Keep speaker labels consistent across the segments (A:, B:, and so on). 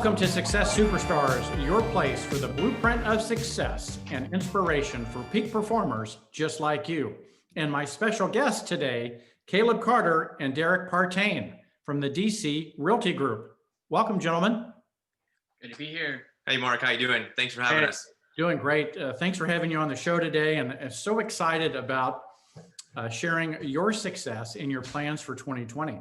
A: Welcome to Success Superstars, your place for the blueprint of success and inspiration for peak performers just like you. And my special guests today, Caleb Carter and Derek Partain from the DC Realty Group. Welcome, gentlemen.
B: Good to be here.
C: Hey, Mark, how you doing? Thanks for having us.
A: Doing great. Thanks for having you on the show today, and so excited about sharing your success and your plans for 2020.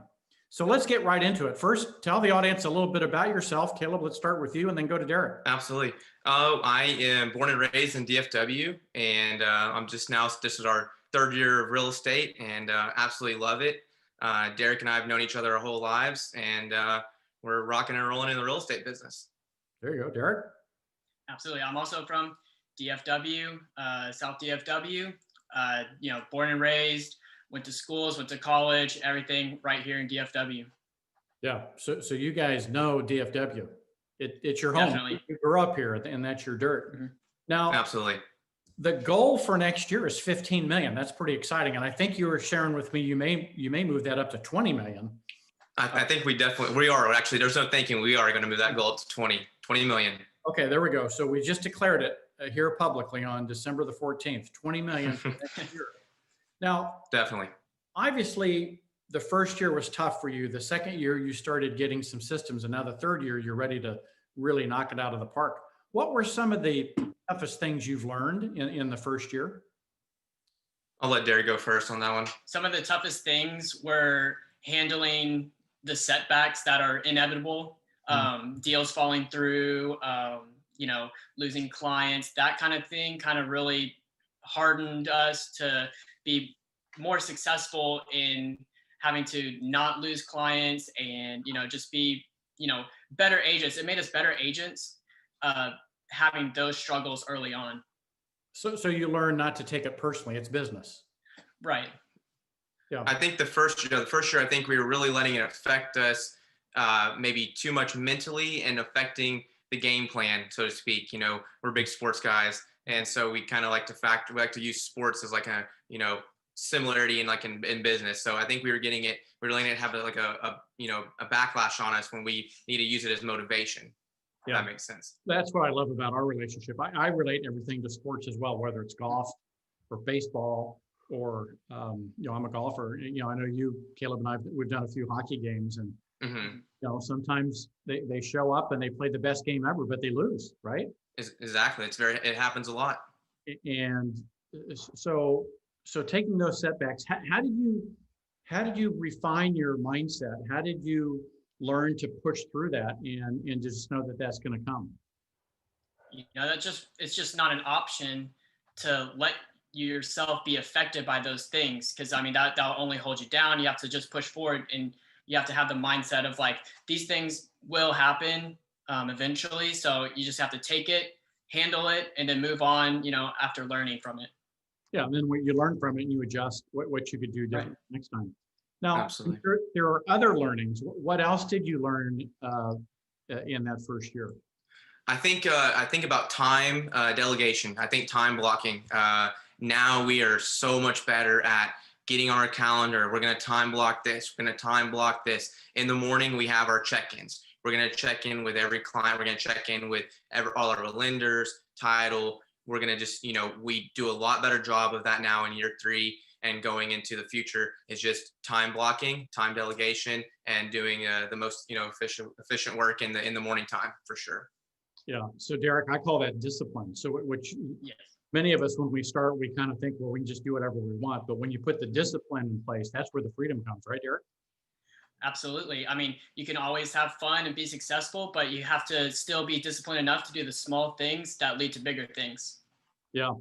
A: So let's get right into it. First, tell the audience a little bit about yourself. Caleb, let's start with you and then go to Derek.
C: Absolutely. I am born and raised in DFW, and I'm just now, this is our third year of real estate, and absolutely love it. Derek and I have known each other our whole lives, and we're rocking and rolling in the real estate business.
A: There you go, Derek.
B: Absolutely. I'm also from DFW, South DFW, born and raised, went to schools, went to college, everything right here in DFW.
A: Yeah. So you guys know DFW. It's your home.
B: Definitely.
A: You grew up here, and that's your dirt.
B: Mm-hmm.
A: Now,
C: Absolutely.
A: The goal for next year is 15 million. That's pretty exciting. And I think you were sharing with me, you may move that up to 20 million.
C: I think we are. Actually, there's no thinking. We are going to move that goal up to 20 million.
A: Okay, there we go. So we just declared it here publicly on December the 14th, 20 million for next year. Now,
C: Definitely.
A: Obviously, the first year was tough for you. The second year, you started getting some systems. And now the third year, you're ready to really knock it out of the park. What were some of the toughest things you've learned in the first year?
C: I'll let Derek go first on that one.
B: Some of the toughest things were handling the setbacks that are inevitable, deals falling through, losing clients, that kind of thing kind of really hardened us to be more successful in having to not lose clients and, just be, better agents. It made us better agents, having those struggles early on.
A: So you learn not to take it personally. It's business.
B: Right.
A: Yeah.
C: I think the first year, I think we were really letting it affect us maybe too much mentally and affecting the game plan, so to speak. We're big sports guys. And so we kind of like to use sports as like a, similarity in business. So I think we were letting it have like a backlash on us when we need to use it as motivation. Yeah. That makes sense.
A: That's what I love about our relationship. I relate everything to sports as well, whether it's golf or baseball or, I'm a golfer. I know you, Caleb, and we've done a few hockey games, and, sometimes they show up and they play the best game ever, but they lose, right?
C: Exactly. It happens a lot.
A: And so taking those setbacks, how did you refine your mindset? How did you learn to push through that and just know that that's going to come?
B: It's just not an option to let yourself be affected by those things, because that'll only hold you down. You have to just push forward, and you have to have the mindset of like, these things will happen eventually. So you just have to take it, handle it, and then move on, after learning from it.
A: Yeah, and then when you learn from it, and you adjust what you could do different next time. Now,
C: absolutely.
A: There are other learnings. What else did you learn in that first year?
C: I think about time delegation. I think time blocking. Now we are so much better at getting on our calendar. We're going to time block this. We're going to time block this. In the morning, we have our check-ins. We're going to check in with every client. We're going to check in with all our lenders, title. We're going to just, we do a lot better job of that now in year 3, and going into the future is just time blocking, time delegation, and doing the most, efficient work in the morning time for sure.
A: Yeah. So Derek, I call that discipline. So which
B: yes.
A: Many of us, when we start, we kind of think, well, we can just do whatever we want. But when you put the discipline in place, that's where the freedom comes, right, Derek?
B: Absolutely. You can always have fun and be successful, but you have to still be disciplined enough to do the small things that lead to bigger things.
A: Yeah.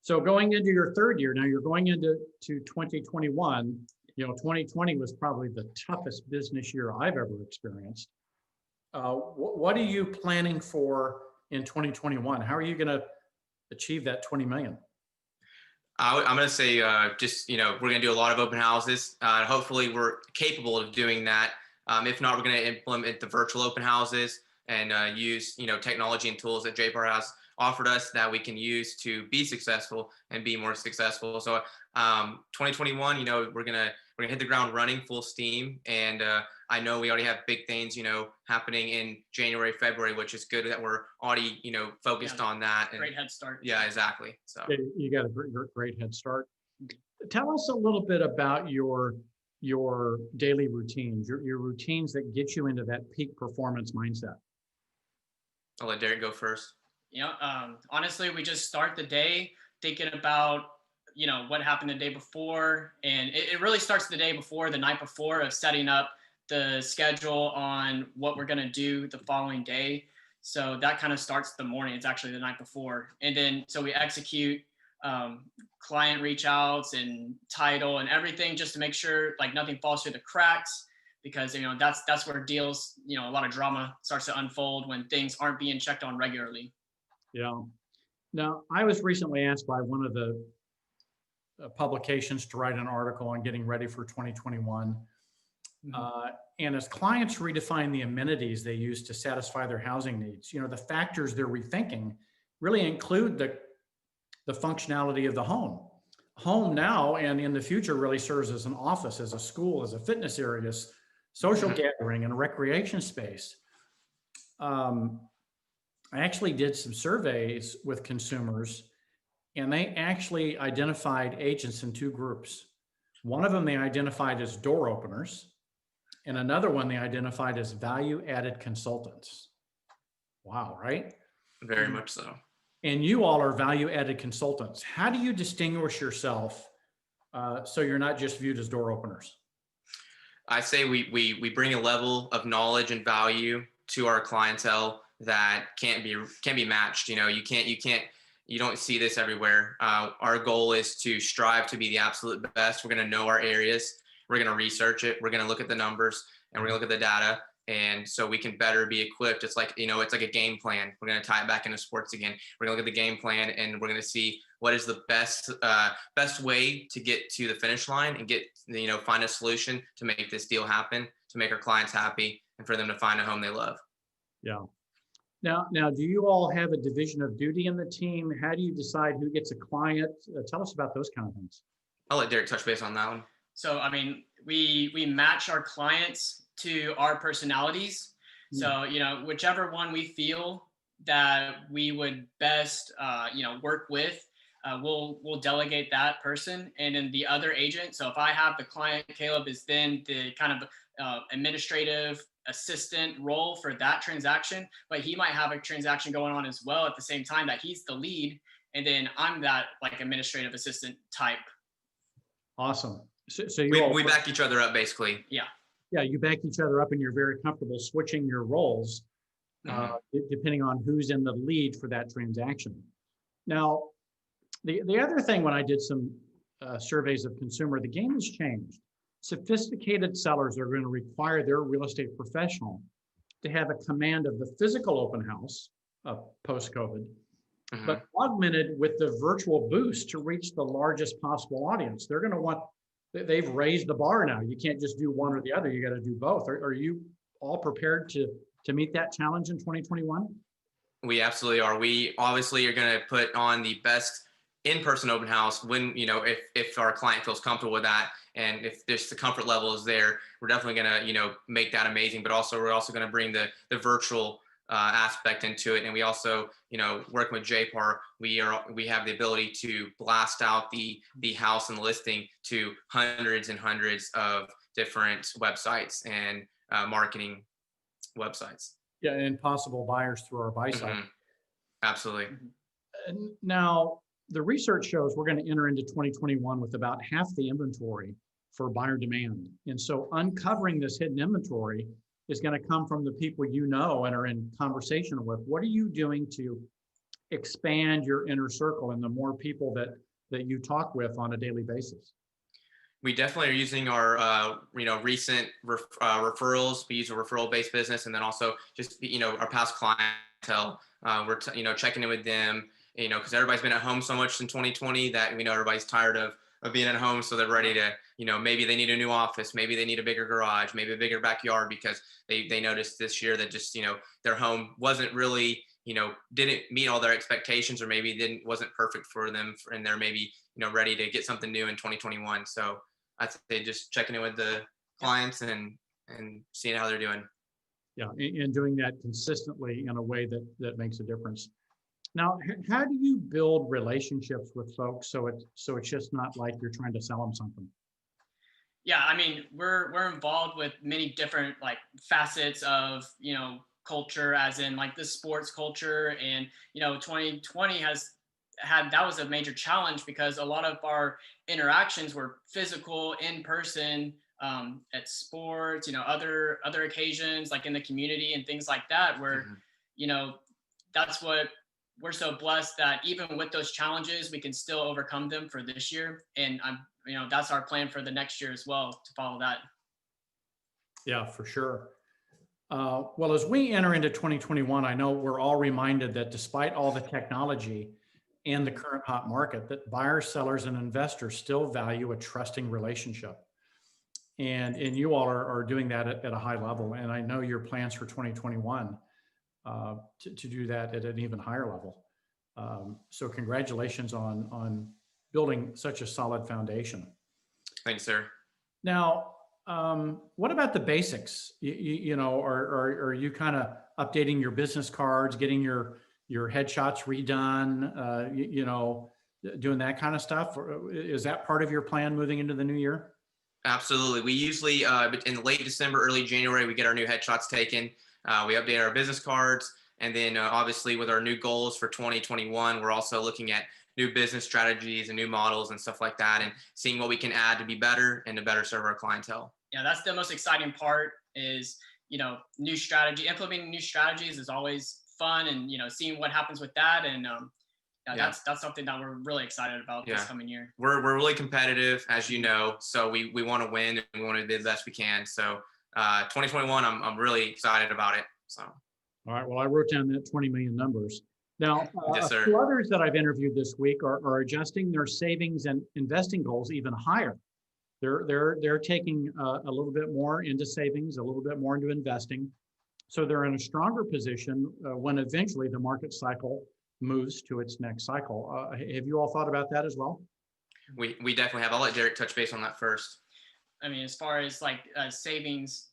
A: So going into your third year, now you're going into 2021, 2020 was probably the toughest business year I've ever experienced. What are you planning for in 2021? How are you going to achieve that 20 million?
C: I'm going to say we're going to do a lot of open houses. Hopefully we're capable of doing that. If not, we're going to implement the virtual open houses and use technology and tools that JPAR has offered us that we can use to be successful and be more successful. So 2021, we're gonna hit the ground running full steam. And I know we already have big things, happening in January, February, which is good that we're already, focused on that. And
B: Great head start.
C: yeah, exactly. So
A: You got a great head start. Tell us a little bit about your daily routines, your routines that get you into that peak performance mindset.
C: I'll let Derek go first.
B: Honestly, we just start the day thinking about, what happened the day before. And it really starts the day before, the night before, of setting up the schedule on what we're going to do the following day. So that kind of starts the morning. It's actually the night before. And then, so we execute client reach outs and title and everything, just to make sure like nothing falls through the cracks, because that's where deals, a lot of drama starts to unfold when things aren't being checked on regularly.
A: Yeah. Now, I was recently asked by one of the publications to write an article on getting ready for 2021. And as clients redefine the amenities they use to satisfy their housing needs, the factors they're rethinking really include the functionality of the home. Home now and in the future really serves as an office, as a school, as a fitness area, social gathering, and a recreation space. I actually did some surveys with consumers, and they actually identified agents in two groups. One of them they identified as door openers, and another one they identified as value-added consultants. Wow, right?
C: Very much so.
A: And you all are value-added consultants. How do you distinguish yourself so you're not just viewed as door openers?
C: I say we bring a level of knowledge and value to our clientele that can't be matched. You don't see this everywhere. Our goal is to strive to be the absolute best. We're going to know our areas. We're going to research it. We're going to look at the numbers, and we're going to look at the data. And so we can better be equipped. It's like, it's like a game plan. We're going to tie it back into sports again. We're going to look at the game plan, and we're going to see what is the best way to get to the finish line and get, find a solution to make this deal happen, to make our clients happy, and for them to find a home they love.
A: Yeah. Now, do you all have a division of duty in the team? How do you decide who gets a client? Tell us about those kind of things.
C: I'll let Derek touch base on that one.
B: So, we match our clients to our personalities. So, whichever one we feel that we would best, work with, we'll delegate that person. And then the other agent. So if I have the client, Caleb is then the kind of administrative assistant role for that transaction, but he might have a transaction going on as well at the same time that he's the lead. And then I'm that like administrative assistant type.
A: Awesome. So
C: we back each other up basically.
B: Yeah.
A: Yeah, you back each other up and you're very comfortable switching your roles depending on who's in the lead for that transaction. Now, the other thing when I did some surveys of consumer, the game has changed. Sophisticated sellers are going to require their real estate professional to have a command of the physical open house post-COVID, but augmented with the virtual boost to reach the largest possible audience. They're going to want, they've raised the bar now. You can't just do one or the other. You got to do both. Are you all prepared to meet that challenge in 2021?
C: We absolutely are. We obviously are going to put on the best in-person open house when, if our client feels comfortable with that. And if there's the comfort level is there, we're definitely going to, make that amazing. But also, we're also going to bring the virtual aspect into it. And we also, working with JPAR, we have the ability to blast out the house and the listing to hundreds and hundreds of different websites and marketing websites.
A: Yeah, and possible buyers through our buy side.
C: Absolutely.
A: Now, the research shows we're going to enter into 2021 with about half the inventory for buyer demand. And so uncovering this hidden inventory is going to come from the people you know and are in conversation with. What are you doing to expand your inner circle and the more people that you talk with on a daily basis?
C: We definitely are using our, recent referrals. We use a referral-based business, and then also just, our past clientele. We're, checking in with them, because everybody's been at home so much in 2020 that we know everybody's tired of being at home. So they're ready to, maybe they need a new office, maybe they need a bigger garage, maybe a bigger backyard, because they noticed this year that just, their home wasn't really, didn't meet all their expectations, or maybe wasn't perfect for them, and they're maybe, ready to get something new in 2021. So I'd say just checking in with the clients and seeing how they're doing.
A: Yeah, and doing that consistently in a way that makes a difference. Now, how do you build relationships with folks so it's just not like you're trying to sell them something?
B: Yeah, I mean, we're involved with many different like facets of, culture, as in like the sports culture. And 2020 has had, that was a major challenge because a lot of our interactions were physical, in person, at sports, other occasions like in the community and things like that, where that's what we're so blessed that even with those challenges, we can still overcome them for this year. And that's our plan for the next year as well, to follow that.
A: Yeah, for sure. Well, as we enter into 2021, I know we're all reminded that despite all the technology and the current hot market, that buyers, sellers, and investors still value a trusting relationship. And you all are doing that at a high level. And I know your plans for 2021 to do that at an even higher level. So congratulations on building such a solid foundation.
C: Thanks, sir.
A: Now, what about the basics? Are you kind of updating your business cards, getting your headshots redone, doing that kind of stuff? Or is that part of your plan moving into the new year?
C: Absolutely. We usually, in late December, early January, we get our new headshots taken. We update our business cards. And then obviously with our new goals for 2021, we're also looking at new business strategies and new models and stuff like that, and seeing what we can add to be better and to better serve our clientele.
B: Yeah, that's the most exciting part is, new strategy. Implementing new strategies is always fun, and, seeing what happens with that. And that's something that we're really excited about this coming year.
C: We're really competitive, as you know, so we want to win and we want to do the best we can. So 2021, I'm really excited about it. So.
A: All right. Well, I wrote down that 20 million numbers. Now,
C: Yes, sir.
A: a few others that I've interviewed this week are adjusting their savings and investing goals even higher. They're taking a little bit more into savings, a little bit more into investing. So they're in a stronger position when eventually the market cycle moves to its next cycle. Have you all thought about that as well?
C: We definitely have. I'll let Derek touch base on that first.
B: I mean, as far as like savings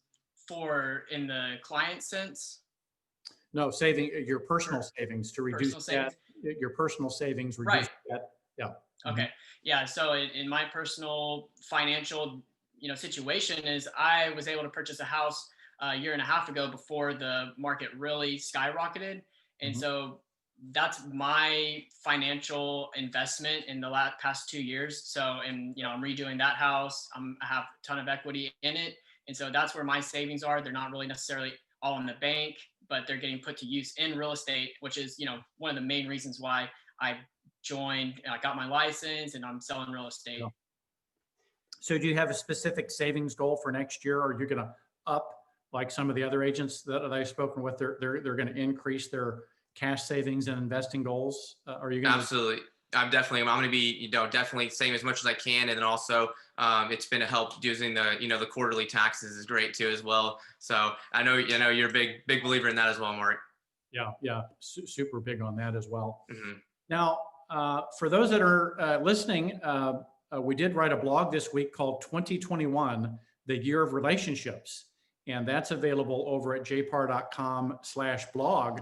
B: in the client sense.
A: No, saving your personal savings to reduce debt. Your personal savings, reduce debt. Yeah.
B: Okay. Yeah. So in my personal financial, situation is I was able to purchase a house a year and a half ago before the market really skyrocketed. And so that's my financial investment in the past 2 years. So, and, I'm redoing that house. I have a ton of equity in it. And so that's where my savings are. They're not really necessarily all in the bank, but they're getting put to use in real estate, which is, one of the main reasons why I got my license and I'm selling real estate.
A: Yeah. So do you have a specific savings goal for next year, or are you going to up like some of the other agents that I've spoken with? They're going to increase their cash savings and investing goals. Are you going to?
C: Absolutely. I'm going to be, definitely saving as much as I can. And then also it's been a help using the quarterly taxes is great too, as well. So I know, you're a big believer in that as well, Mark.
A: Yeah. Super big on that as well.
C: Mm-hmm.
A: Now, for those that are listening, we did write a blog this week called 2021, the Year of Relationships. And that's available over at jpar.com/blog.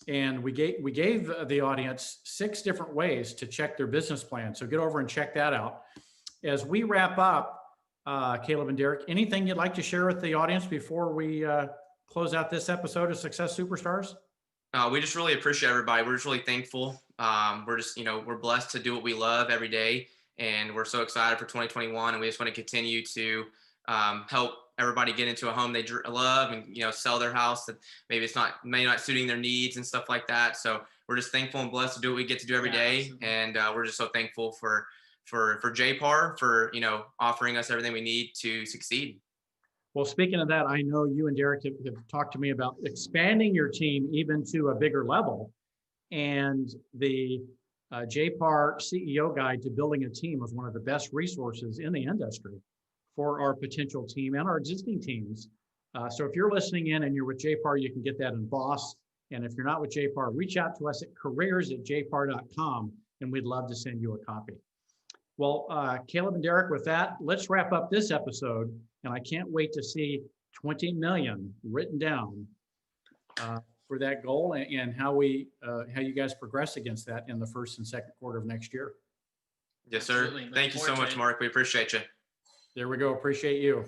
A: And we gave the audience 6 different ways to check their business plan. So get over and check that out. As we wrap up, Caleb and Derek, anything you'd like to share with the audience before we close out this episode of Success Superstars?
C: We just really appreciate everybody. We're just really thankful. We're just, we're blessed to do what we love every day. And we're so excited for 2021. And we just want to continue to help everybody get into a home they love and, sell their house that maybe it's not suiting their needs and stuff like that. So we're just thankful and blessed to do what we get to do every day. Absolutely. And we're just so thankful for JPAR for, offering us everything we need to succeed.
A: Well, speaking of that, I know you and Derek have talked to me about expanding your team even to a bigger level. And the JPAR CEO Guide to Building a Team was one of the best resources in the industry for our potential team and our existing teams. So if you're listening in and you're with JPAR, you can get that in Boss. And if you're not with JPAR, reach out to us at careers@jpar.com, and we'd love to send you a copy. Well, Caleb and Derek, with that, let's wrap up this episode. And I can't wait to see 20 million written down for that goal, and how you guys progress against that in the first and second quarter of next year.
C: Yes, sir.
B: Absolutely.
C: Thank you so much, Mark. We appreciate you.
A: There we go. Appreciate you.